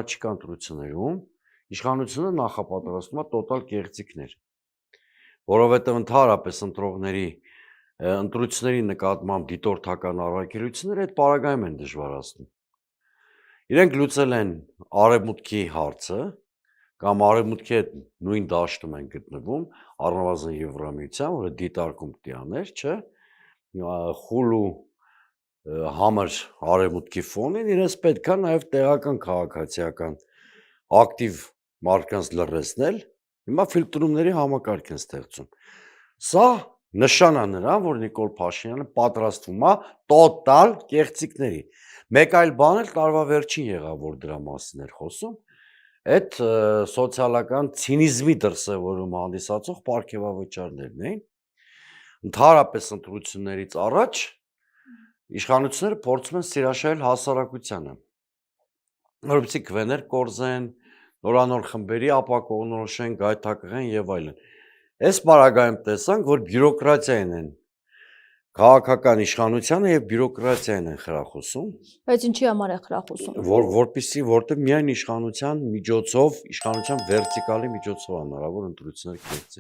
առաջիկա ընտրություններում իշխանությունը նախապատրաստում է տոտալ կեղծիքներ, որովհետև ընդհանրապես ընտրությունների նկատմամբ դիտորդական առաքելությունները այդ պարագայում են դժվարացնում։ Իրենք լուծել են արևմուտքի հարցը, կամ արևմուտքի հետ նույն դաշտում են գտնվում, առնվազն Եվրամիության, որը դիտարկում տիաներ, չէ, խուլ ու համր արևմուտքի ֆոնին իրենց պետք է նաև տեղական քաղաքացիական ակտիվ մարդկանց լռեցնել, հիմա ֆիլտրումների համակարգ են ստեղծում։ Սա նշան է նրան, որ Նիկոլ Փաշինյանը պատրաստվում է տոտալ կեղծիքների։ Մեկ այլ բան էլ տարվա վերջին եղավ, որ դրա մասին էր խոսում, այդ սոցիալական ցինիզմի դրսևորում հանդիսացող պարգևավճարներն էին։ Ընդհանրապես ընտրություններից առաջ իշխանությունները փորձում են սիրաշահել հասարակությանը, որպեսզի քվեներ կորզեն, նորանոր խմբերի ապակողնորոշեն, գայթակղեն եւ այլն։ Այս պարագայում տեսանք, որ բյուրոկրատիային են քաղաքական իշխանությանը եւ բյուրոկրատիային են խրախուսում։ Բայց ինչի համար է խրախուսում։ Որտեղ միայն իշխանության միջոցով, իշխանության վերտիկալի միջոցով հնարավոր ընտրություններ կերտել։